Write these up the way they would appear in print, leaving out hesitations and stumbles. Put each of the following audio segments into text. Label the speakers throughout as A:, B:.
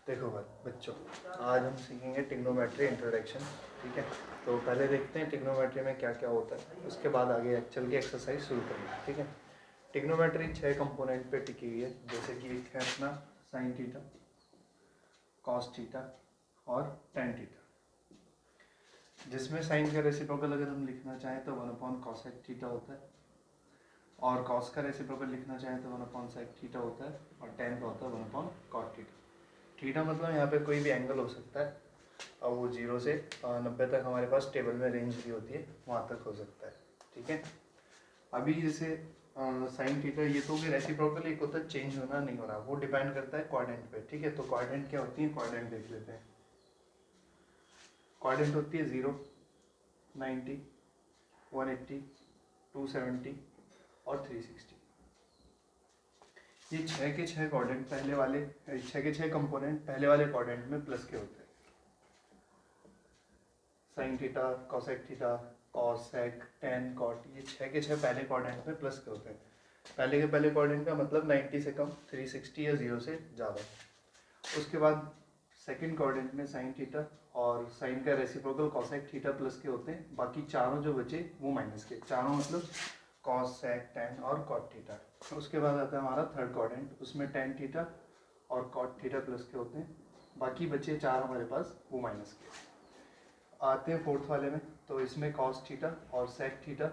A: देखो बच्चों, आज हम सीखेंगे ट्रिग्नोमेट्री इंट्रोडक्शन। ठीक है, तो पहले देखते हैं ट्रिग्नोमेट्री में क्या क्या होता है, उसके बाद आगे चल के एक्सरसाइज शुरू करेंगे। ठीक है, ट्रिग्नोमेट्री 6 कंपोनेंट पे टिकी हुई है, जैसे कि एक है अपना साइन थीटा, कॉस थीटा और टेन थीटा, जिसमें साइन का रेसिप्रोकल अगर हम लिखना चाहें तो 1/cosec थीटा होता है, और कॉस का रेसिप्रोकल लिखना चाहें तो 1/sec थीटा होता है, और टेन का होता है 1/cot थीटा। थीटा मतलब यहाँ पे कोई भी एंगल हो सकता है, और वो 0 से 90 तक हमारे पास टेबल में रेंज भी होती है, वहाँ तक हो सकता है। ठीक है, अभी जैसे साइन थीटा, ये तो रेसिप्रोकल एक होता है चेंज होना नहीं होना, वो डिपेंड करता है क्वाड्रेंट पे। ठीक है, तो क्वाड्रेंट क्या होती है, क्वाड्रेंट देख लेते हैं। क्वाड्रेंट होती है 0, 90, 180, 270 और 360। ये 6 के 6 क्वाड्रेंट पहले वाले, 6 के 6 कंपोनेंट पहले वाले क्वाड्रेंट में प्लस के होते हैं। Sine theta, cosec theta, cos, sec, tan, cot, ये 6 के 6 पहले क्वाड्रेंट में प्लस के होते हैं। पहले के पहले क्वाड्रेंट का मतलब 90 से कम, 360 या 0 से ज़्यादा। उसके बाद सेकंड क्वाड्रेंट में साइन थीटा और साइन का रेसिप्रोकल कॉसेक थीटा प्लस के होते हैं, बाकी चारों जो बचे वो माइनस के। चारों मतलब कॉस, सेक, टेन और कॉट थीटा। उसके बाद आता है हमारा थर्ड क्वाड्रेंट, उसमें टेन थीटा और कॉट थीटा प्लस के होते हैं, बाकी बचे चार हमारे पास वो माइनस के। आते हैं फोर्थ वाले में, तो इसमें कॉस थीटा और सेक थीटा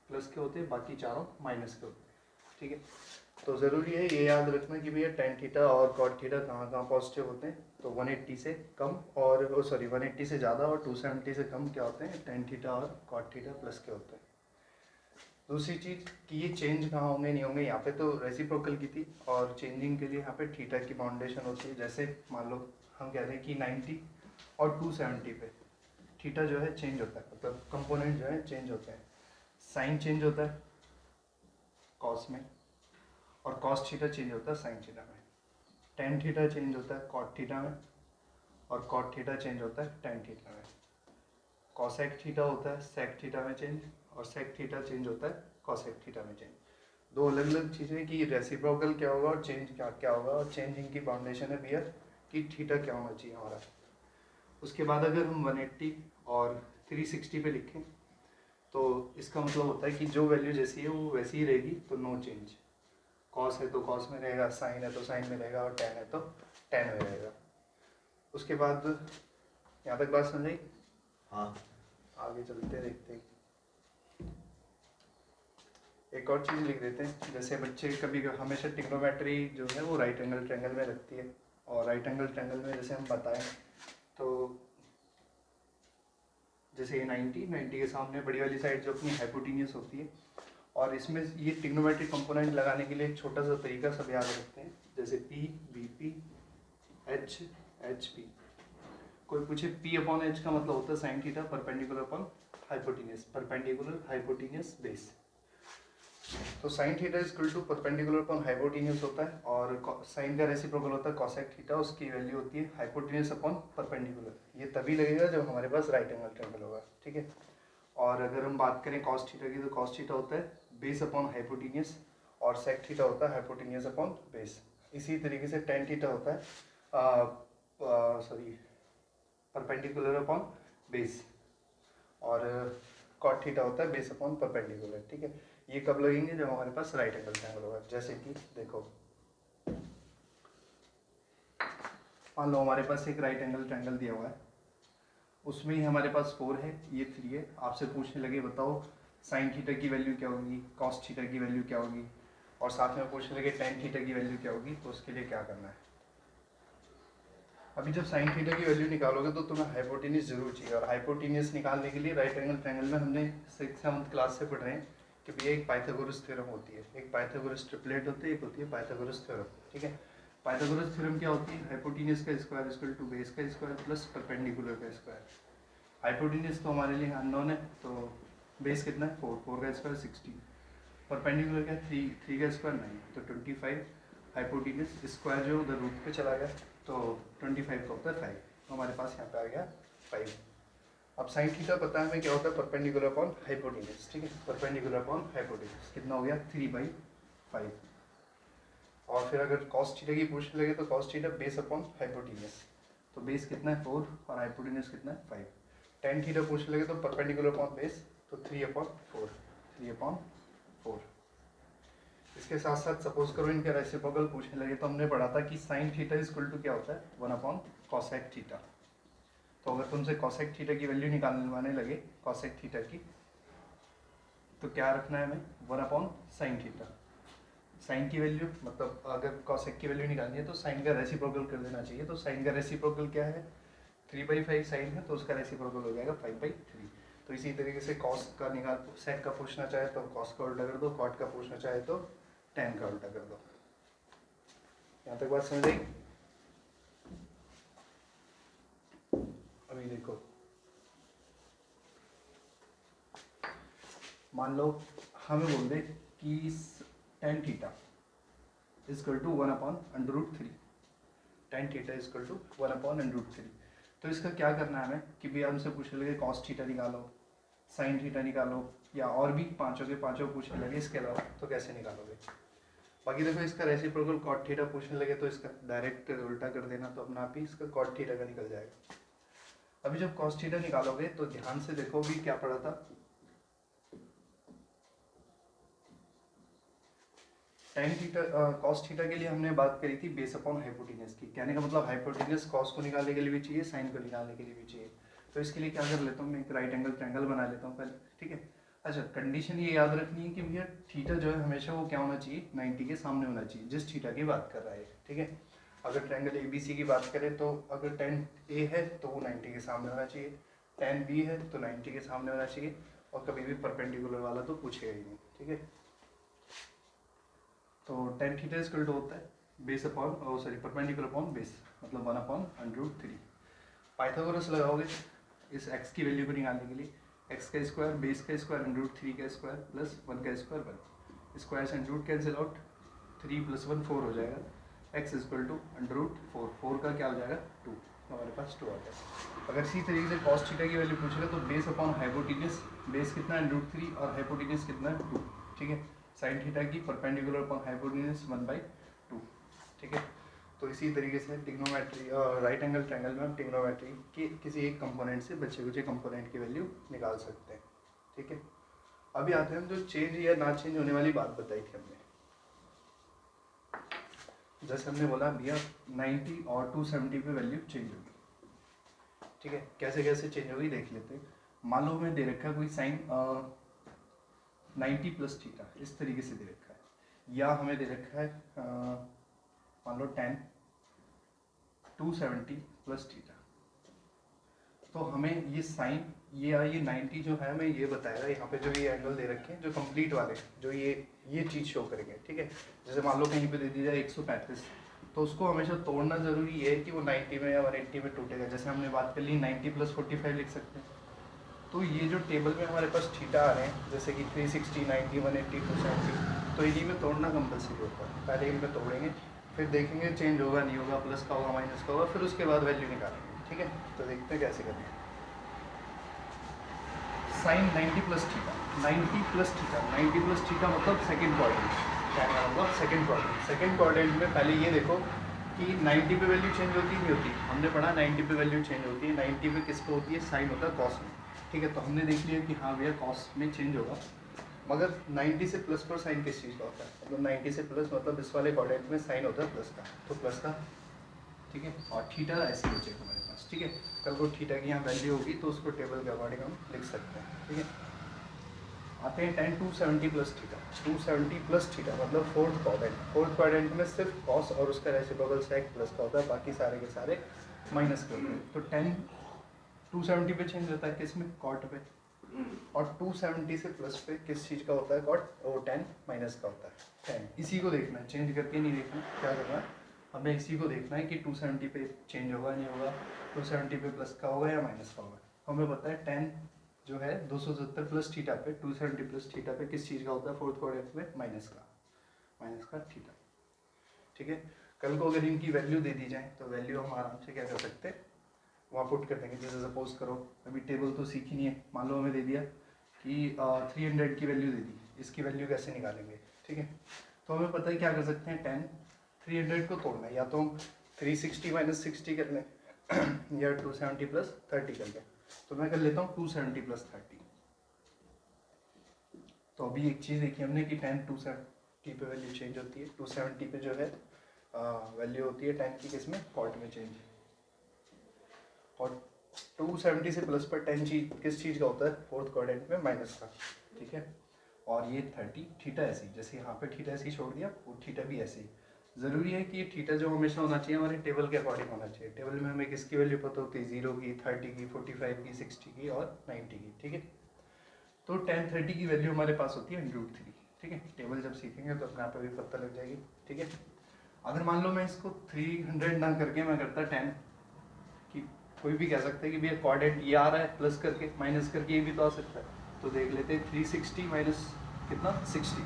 A: प्लस के होते हैं, बाकी चारों माइनस के होते हैं। ठीक है, तो ज़रूरी है ये याद रखना कि भैया टेन थीटा और कॉट थीटा कहाँ कहाँ पॉजिटिव होते हैं। तो 180 से कम और 180 से ज़्यादा और 270 से कम क्या होते हैं, टेन थीटा और कॉट थीटा प्लस के होते हैं। दूसरी चीज़ कि ये चेंज कहाँ होंगे नहीं होंगे, यहाँ पे तो रेसिप्रोकल की थी, और चेंजिंग के लिए यहाँ पे थीटा की बाउंडेशन होती है। जैसे मान लो हम कह रहे हैं कि 90 और 270 पे थीटा जो है चेंज होता है, मतलब कंपोनेंट जो है चेंज होते हैं। साइन चेंज होता है कॉस में, और कॉस थीटा चेंज होता है साइन थीटा में। टेन थीटा चेंज होता है कॉट थीटा में, और कॉट थीटा चेंज होता है टेन थीटा में। कॉसेक थीटा होता है सेक थीटा में चेंज, और सेक थीटा चेंज होता है कॉसेक थीटा में चेंज। दो अलग अलग चीज़ें कि रेसिप्रोकल क्या होगा और चेंज क्या क्या होगा, और चेंजिंग की बाउंडेशन है भैया कि थीटा क्या होना चाहिए हमारा। उसके बाद अगर हम 180 और 360 पे लिखें तो इसका मतलब होता है कि जो वैल्यू जैसी है वो वैसी ही रहेगी, तो नो चेंज। कॉस है तो कॉस में रहेगा, साइन है तो साइन में रहेगा, और टेन है तो टेन में रहेगा। उसके बाद यहाँ तक बात समझ आई?
B: हाँ,
A: आगे चलते देखते हैं। एक और चीज़ लिख देते हैं, जैसे बच्चे कभी हमेशा ट्रिग्नोमेट्री जो है वो राइट एंगल ट्रायंगल में रखती है, और राइट एंगल ट्रायंगल में जैसे हम बताएं तो जैसे ये 90 के सामने बड़ी वाली साइड जो अपनी हाइपोटेन्यूस होती है, और इसमें ये ट्रिग्नोमेट्रिक कंपोनेंट लगाने के लिए एक छोटा सा तरीका सब याद रखते हैं, जैसे P, B P, H, H P. कोई पूछे पी अपॉन एच का मतलब होता है sine theta perpendicular upon hypotenuse, perpendicular hypotenuse base. तो sine theta is equal to perpendicular upon hypotenuse होता है, और साइन का रेसिप्रोकल होता है कॉसेक थीटा, उसकी वैल्यू होती है हाइपोटेन्यूस अपॉन परपेंडिकुलर। ये तभी लगेगा जब हमारे पास राइट एंगल ट्रायंगल होगा। ठीक है, और अगर हम बात करें कॉस थीटा की, तो कॉस थीटा होता है बेस अपॉन हाइपोटेन्यूस, और सेक थीटा होता है हाइपोटेन्यूस अपॉन बेस। इसी तरीके से टेन थीटा होता है परपेंडिकुलर अपॉन बेस, और कॉट थीटा होता है बेस अपॉन परपेंडिकुलर। ठीक है, ये कब लगेंगे, जब हमारे पास राइट एंगल ट्रायंगल होगा। जैसे कि देखो, मान लो हमारे पास एक राइट एंगल ट्रायंगल दिया हुआ है, उसमें ही हमारे पास 4 है, ये 3 है। आपसे पूछने लगे बताओ साइन थीटा की वैल्यू क्या होगी, कॉस थीटा की वैल्यू क्या होगी, और साथ में पूछने लगे टेन थीटा की वैल्यू क्या होगी, तो उसके लिए क्या करना है। अभी जब साइन थीटा की वैल्यू निकालोगे तो तुम्हें हाइपोटेन्यूस जरूर चाहिए, और हाइपोटेन्यूस निकालने के लिए राइट एंगल ट्रायंगल में हमने 6th-7th क्लास से पढ़ रहे हैं कि भैया एक पाइथागोरस थ्योरम होती है, एक पाइथागोरस ट्रिपलेट होती है, एक होती है पाइथागोरस थ्योरम। ठीक है, पाइथागोरस थ्योरम क्या होती है, हाइपोटेन्यूस का स्क्वायर इक्वल टू बेस का स्क्वायर प्लस परपेंडिकुलर का स्क्वायर। हाइपोटेन्यूस तो हमारे लिए अननोन है, तो बेस कितना है 4, 4 का स्क्वायर 16, परपेंडिकुलर का 3, 3 का स्क्वायर 9, तो 25। हाइपोटेन्यूस स्क्वायर जो उधर रूट पे चला गया, तो 25 का होता है 5, तो हमारे पास यहाँ पे आ गया 5। अब साइन थीटा पता है हमें क्या होता है, परपेंडिकुलर अपॉन हाइपोटेन्यूस। ठीक है, परपेंडिकुलर अपॉन हाइपोटेन्यूस कितना हो गया 3/5। और फिर अगर कॉस थीटा की पूछने लगे तो cos theta base upon hypotenuse, तो बेस कितना है 4 और हाइपोटेन्यूज कितना है 5। टेन थीटा पूछने लगे तो परपेंडिकुलर अपॉन बेस, तो 3/4, 3/4। इसके साथ साथ सपोज करो इनका रेसिप्रोकल पूछने लगे तो हमने पढ़ा था कि sine theta is equal to क्या होता है 1/cosec थीटा। तो अगर तुमसे cosec थीटा की वैल्यू निकालने लगे cosec थीटा की, तो क्या रखना है हमें 1/sin थीटा। साइन की वैल्यू मतलब अगर cosec की वैल्यू निकालनी है तो साइन का रेसिप्रोकल कर देना चाहिए। तो साइन का रेसिप्रोकल क्या है 3/5 साइन है, तो उसका रेसिप्रोकल हो जाएगा 5/3। तो इसी तरीके से cos का निकाल, sec का पूछना चाहे तो cos का उल्टा कर दो, cot का पूछना चाहे तो tan का उल्टा कर दो। यहाँ तक बात समझ आई? अभी देखो, मान लो हमें बोल दे कि tan theta is equal to 1/√3, tan theta is equal to 1/√3। तो इसका क्या करना है हमें कि भी हमसे पूछने लगे cos थीटा निकालो, sin थीटा निकालो, या और भी पांचों के पांचों पूछने लगे इसके अलावा, तो कैसे निकालोगे? बाकी देखो इसका रेसिप्रोकल cot थीटा पूछने लगे तो इसका डायरेक्ट उल्टा कर देना, तो अपना आप ही इसका cot थीटा का निकल जाएगा। अभी जब cos थीटा निकालोगे तो ध्यान से देखो भी क्या पड़ा था, tan थीटा cos थीटा के लिए हमने बात करी थी बेस अपॉन हाइपोटेन्यूज की। कहने का मतलब हाइपोटेन्यूज cos को निकालने के लिए भी चाहिए, sin को निकालने के लिए भी चाहिए। तो इसके लिए क्या कर लेता हूँ मैं, एक राइट एंगल ट्रायंगल बना लेता हूँ पहले, ठीक है। अच्छा, कंडीशन ये याद रखनी है कि भैया थीटा जो है हमेशा वो क्या होना चाहिए 90 के सामने होना चाहिए, जिस थीटा की बात कर रहा है, ठीक है। अगर ट्रायंगल ABC की बात करें तो अगर tan A है तो वो 90 के सामने होना चाहिए, tan B है तो 90 के सामने होना चाहिए, और कभी भी परपेंडिकुलर वाला तो पूछेगा ही नहीं, ठीक है। तो tan थीटा इक्वल टू होता है base upon perpendicular upon base, मतलब 1/√3। पाइथागोरस लगाओगे इस x की वैल्यू को निकालने के लिए, x का स्क्वायर बेस का स्क्वायर √3 का स्क्वायर प्लस 1 का स्क्वायर 1, स्क्वायर से रूट कैंसिल आउट, 3 + 1 4 हो जाएगा, x इक्वल टू √4, 4 का क्या हो जाएगा 2, तो हमारे पास 2 आ गया। अगर इसी तरीके से cos थीटा की वैल्यू पूछेगा तो बेस अपॉन हाइपोटेन्यूज, बेस कितना है √3 और हाइपोटेन्यूज कितना है 2, ठीक है। साइन थीटा की परपेंडिकुलर अपॉन हाइपोटेन्यूज 1/2, ठीक है। तो इसी तरीके से ट्रिग्नोमेट्री राइट एंगल ट्रायंगल में हम ट्रिग्नोमेट्री के किसी एक कंपोनेंट से बचे कुचे कंपोनेंट की वैल्यू निकाल सकते हैं, ठीक है। अभी आते हैं जो चेंज या ना चेंज होने वाली बात बताई थी हमने। जैसे हमने बोला भैया 90 और 270 पे वैल्यू चेंज होगी, ठीक है। कैसे कैसे चेंज होगी देख लेते हैं। मान लो हमें दे रखा है कोई साइन 90 + थीटा, इस तरीके से दे रखा है, या हमें दे रखा है मान लो tan 270 + थीटा। तो हमें ये साइन ये 90 जो है हमें ये बताएगा, यहाँ पे जो ये एंगल दे रखे हैं जो कंप्लीट वाले, जो ये चीज़ शो करेंगे, ठीक है। जैसे मान लो कहीं पे दे दी जाए 135, तो उसको हमेशा तोड़ना जरूरी है कि वो 90 में या 180 में टूटेगा। जैसे हमने बात कर ली 90 + 45 लिख सकते हैं। तो ये जो टेबल में हमारे पास थीटा आ रहे हैं जैसे कि 360, 90, 180, 270, तो इन्हीं में तोड़ना कंपलसरी होता है। पहले इनमें तोड़ेंगे, फिर देखेंगे चेंज होगा नहीं होगा, प्लस का होगा माइनस का होगा, फिर उसके बाद वैल्यू निकालेंगे, ठीक है। तो देखते हैं कैसे करें। साइन 90 + थीटा, 90 + थीटा, 90 + थीटा मतलब सेकंड क्वाड्रेंट, क्या मतलब सेकंड क्वाड्रेंट। सेकंड क्वाड्रेंट में पहले ये देखो कि 90 पे वैल्यू चेंज होती नहीं होती, हमने पढ़ा 90 पे वैल्यू चेंज होती है। 90 पे किस पे होती है, साइन होता है कॉस में, ठीक है। तो हमने देख लिया कि हाँ भैया कॉस में चेंज होगा, मगर 90 से प्लस पर साइन किस चीज़ का होता है, मतलब 90 से प्लस मतलब इस वाले क्वाड्रेंट में साइन होता है प्लस का, तो प्लस का, ठीक है। और थीटा ऐसे ही बचेगा हमारे पास, ठीक है। कल को थीटा की यहाँ वैल्यू होगी तो उसको टेबल के अकॉर्डिंग हम लिख सकते हैं, ठीक है। आते हैं tan 270 + थीटा, 270 + थीटा मतलब फोर्थ क्वाड्रेंट। फोर्थ क्वाड्रेंट में सिर्फ कॉस और उसका रेसिप्रोकल सेक प्लस का होता है, बाकी सारे के सारे माइनस के होते हैं। तो tan 270 पे चेंज होता है किस में, कॉट पे, और 270 से प्लस पे किस चीज़ का होता है, कॉट, वो tan माइनस का होता है। tan इसी को देखना है, चेंज करके नहीं देखना। क्या करना है हमें, इसी को देखना है कि 270 पे चेंज होगा नहीं होगा, 270 पे प्लस का होगा या माइनस का होगा। हमें पता है tan जो है 270 + थीटा पे, 270 + थीटा पे किस चीज़ का होता है फोर्थ क्वाड्रेंट में, माइनस का थीटा, ठीक है। कल को अगर इनकी वैल्यू दे दी जाए तो वैल्यू हम आराम से क्या कर सकते हैं वहाँ पुट कर देंगे। जैसे सपोज करो अभी टेबल तो सीखी नहीं है, मान लो हमें दे दिया कि 300 की वैल्यू दे दी, इसकी वैल्यू कैसे निकालेंगे, ठीक है। तो हमें पता है क्या कर सकते हैं, tan 300 को तोड़ना है, या तो हम 360 माइनस 60 कर लें या 270 प्लस 30 कर लें। तो मैं कर लेता हूँ 270 प्लस 30। तो अभी एक चीज़ देखी हमने कि 10 270 पे वैल्यू चेंज होती है, 270 पे जो है वैल्यू होती है 10 की किस में, कॉट में चेंज। और 270 से प्लस पर 10 किस चीज़ का होता है, फोर्थ क्वाड्रेंट में माइनस का, ठीक है। और ये 30 थीटा ऐसी, जैसे यहाँ पे थीटा ऐसी छोड़ दिया, वो थीटा भी ऐसी। ज़रूरी है कि ये थीटा जो हमेशा होना चाहिए हमारे टेबल के अकॉर्डिंग होना चाहिए। टेबल में हमें किसकी वैल्यू पता होती है, 0 की, 30 की, 45 की, 60 की और 90 की, ठीक है। तो 1030 की वैल्यू हमारे पास होती है √3, ठीक है। टेबल जब सीखेंगे तो अपने आप भी पता लग जाएगी, ठीक है। अगर मान लो मैं इसको 300 ना करके मैं करता 10 कि, कोई भी कह सकता है कि भैया क्वाड्रेंट ये आ रहा है प्लस करके माइनस करके, ये भी तो आ सकता है। तो देख लेते हैं 360 माइनस कितना 60,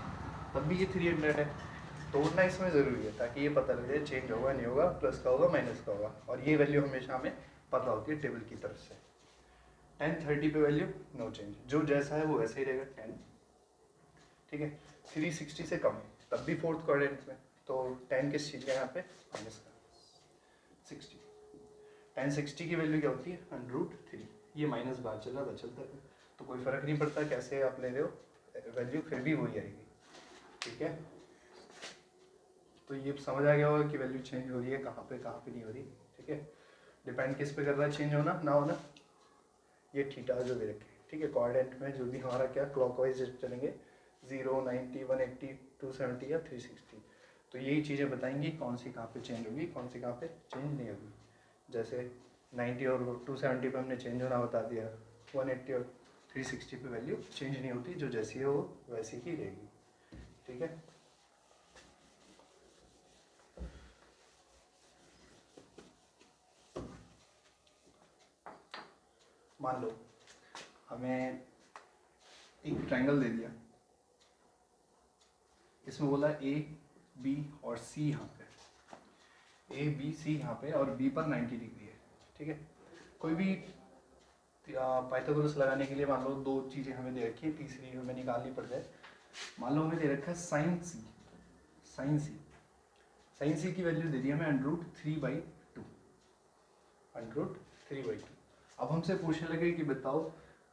A: तब भी ये 300 है। तोड़ना इसमें ज़रूरी है ताकि ये पता लग जाए चेंज होगा नहीं होगा, प्लस का होगा माइनस का होगा। और ये वैल्यू हमेशा हमें पता होती है टेबल की तरफ से। 1030 पे वैल्यू नो चेंज, जो जैसा है वो वैसे ही रहेगा 10, ठीक है। 360 से कम तब भी फोर्थ क्वाड्रेंट में, तो 10 किस चीज़ का यहाँ पे, माइनस का 60। 1060 की वैल्यू क्या होती है, √3। ये माइनस बाहर चला बचलता है, तो कोई फर्क नहीं पड़ता कैसे आप ले रहे हो, वैल्यू फिर भी वही आएगी, ठीक है। तो ये समझ आ गया होगा कि वैल्यू चेंज हो रही है कहाँ पे नहीं हो रही, ठीक है। डिपेंड किस पे कर रहा है चेंज होना ना होना, ये थीटा जो दे रखे, ठीक है। कोऑर्डिनेट में जो भी हमारा क्या क्लॉकवाइज चलेंगे, 0, 90, 180, 270 या 360, तो यही चीज़ें बताएंगी कौन सी कहाँ पे चेंज होगी, कौन सी कहाँ पे चेंज नहीं होगी। जैसे 90 और 270 पे हमने चेंज होना बता दिया, 180 और 360 पे वैल्यू चेंज नहीं होती, जो जैसी है वो वैसी ही रहेगी, ठीक है। मान लो हमें एक ट्रायंगल दे दिया, इसमें बोला ए बी और सी, यहाँ पे ए बी सी यहाँ पे, और बी पर 90 डिग्री है, ठीक है। कोई भी पाइथागोरस लगाने के लिए मान लो दो चीज़ें हमें दे रखी है, तीसरी हमें निकालनी पड़ जाए। मान लो हमें दे रखा है साइन सी, साइन सी की वैल्यू दे दी हमें √3/2, √3/2। अब हमसे पूछने लगे कि बताओ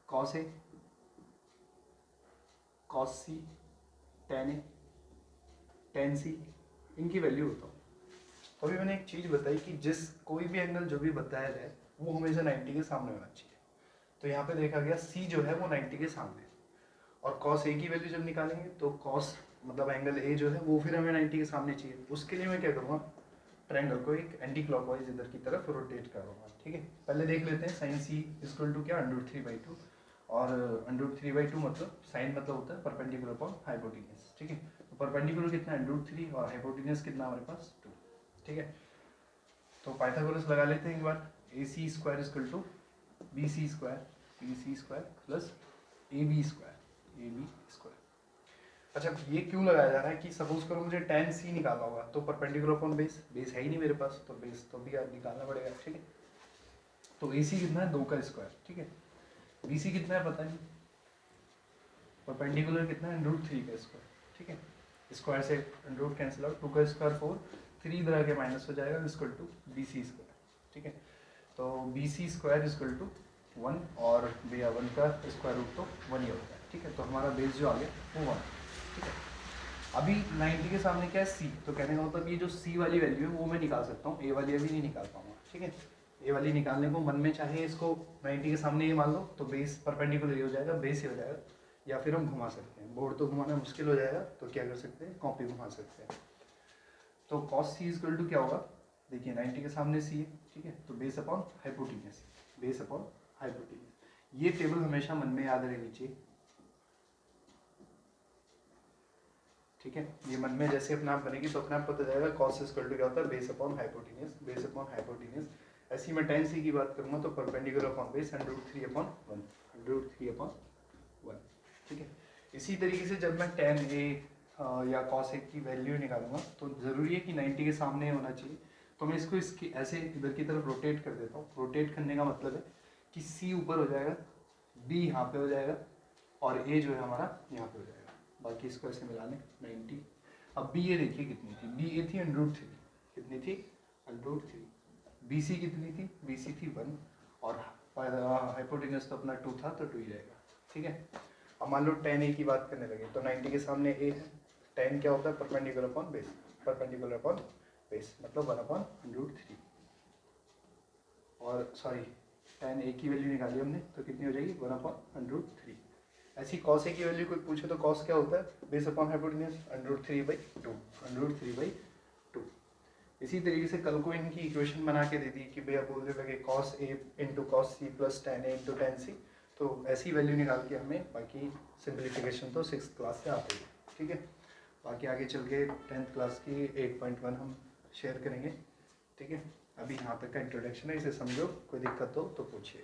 A: cos A, cos C, ten A, ten सी, इनकी वैल्यू बताओ। तो अभी मैंने एक चीज़ बताई कि जिस कोई भी एंगल जो भी बताया जाए वो हमेशा 90 के सामने होना चाहिए। तो यहाँ पे देखा गया सी जो है वो 90 के सामने, और कॉस ए की वैल्यू जब निकालेंगे तो कॉस मतलब एंगल ए जो है वो फिर हमें 90 के सामने चाहिए। उसके लिए मैं क्या करूँगा, ट्रायंगल को एक एंटी क्लॉकवाइज इधर की तरफ रोटेट करूँगा, ठीक है। पहले देख लेते हैं साइन सी इक्वल टू क्या, √3/2, और √3/2 मतलब साइन मतलब होता है परपेंडिकुलर अपॉन हाइपोटेन्यूज, ठीक है। तो परपेंडिकुलर कितना है √3 और हाइपोटेन्यूज कितना हमारे पास 2, ठीक है। तो पाइथागोरस लगा लेते हैं एक बार, AC² equal to BC² plus AB²। अच्छा ये क्यों लगाया जा रहा है कि सपोज करो मुझे tan C निकालना होगा, तो परपेंडिकुलर अपॉन बेस, बेस है ही नहीं मेरे पास, तो बेस तो भी निकालना पड़ेगा, ठीक है। तो AC कितना है 2 का स्क्वायर, ठीक है। BC कितना है पता नहीं, परपेंडिकुलर कितना है √3 का स्क्वायर, ठीक है। स्क्वायर से रूट कैंसिल आउट, 2 का स्क्वायर 4, 3 इधर आके माइनस हो जाएगा, इक्वल टू BC², ठीक है। तो BC² इक्वल टू 1, और भैया 1 का स्क्वायर रूट तो 1 ही होता है, ठीक है। तो हमारा बेस जो आ गया वो 1, ठीक है। अभी 90 के सामने क्या है C, तो कहने का मतलब ये जो C वाली वैल्यू है वो मैं निकाल सकता हूँ, A वाली अभी नहीं निकाल पाऊंगा, ठीक है। A वाली निकालने को मन में चाहे इसको 90 के सामने ये मान लो, तो बेस परपेंडिकुलर हो जाएगा, बेस ही हो जाएगा, या फिर हम घुमा सकते हैं, बोर्ड तो घुमाना मुश्किल हो जाएगा, तो क्या कर सकते हैं, कॉपी घुमा सकते हैं। तो cos C इक्वल टू क्या होगा, देखिए 90 के सामने C है, ठीक है। तो base upon hypotenuse, base upon hypotenuse, ये टेबल हमेशा मन में याद रहनी चाहिए, ठीक है। ये मन में जैसे अपने आप बनेगी तो अपने आप पता जाएगा cos इक्वल टू क्या होता है, base upon hypotenuse, base upon hypotenuse. ऐसी मैं tan C की बात करूंगा तो परपेंडिकुलर अपॉन बेस √3/1, ठीक है। इसी तरीके से जब मैं tan A या cos A की वैल्यू निकालूंगा तो जरूरी है कि 90 के सामने होना चाहिए, तो मैं इसको इसकी ऐसे इधर की तरफ रोटेट कर देता हूँ। रोटेट करने का मतलब है कि C ऊपर हो जाएगा, B यहाँ पे हो जाएगा, और A जो है हमारा यहाँ पे हो जाएगा, बाकी इसको ऐसे मिला लें 90। अब B A देखिए कितनी थी, B A थी √3, कितनी थी, √3। BC कितनी थी, BC थी 1 और हाइपोटेन्यूज तो अपना 2 था तो 2 ही रहेगा, ठीक है। अब मान लो tan A की बात करने लगे तो 90 के सामने A है, tan क्या होता है, perpendicular upon base, perpendicular upon base मतलब 1/√3 और सॉरी tan A की वैल्यू निकाली हमने तो कितनी हो जाएगी 1/√3। ऐसी cos A की वैल्यू कोई पूछे तो cos क्या होता है, बेस अपॉन हाइपोटेन्यूज √3/2, √3/2। इसी तरीके से कल को इनकी इक्वेशन बना के दे दी कि भैया बोलने लगे cos A into cos C plus tan A into tan C, तो ऐसी वैल्यू निकाल के हमें बाकी सिंप्लीफिकेशन तो 6th क्लास से आती है, ठीक है। बाकी आगे चल के 10th क्लास की 8.1 हम शेयर करेंगे, ठीक है। अभी यहाँ तक का इंट्रोडक्शन है, इसे समझो, कोई दिक्कत हो तो पूछिए।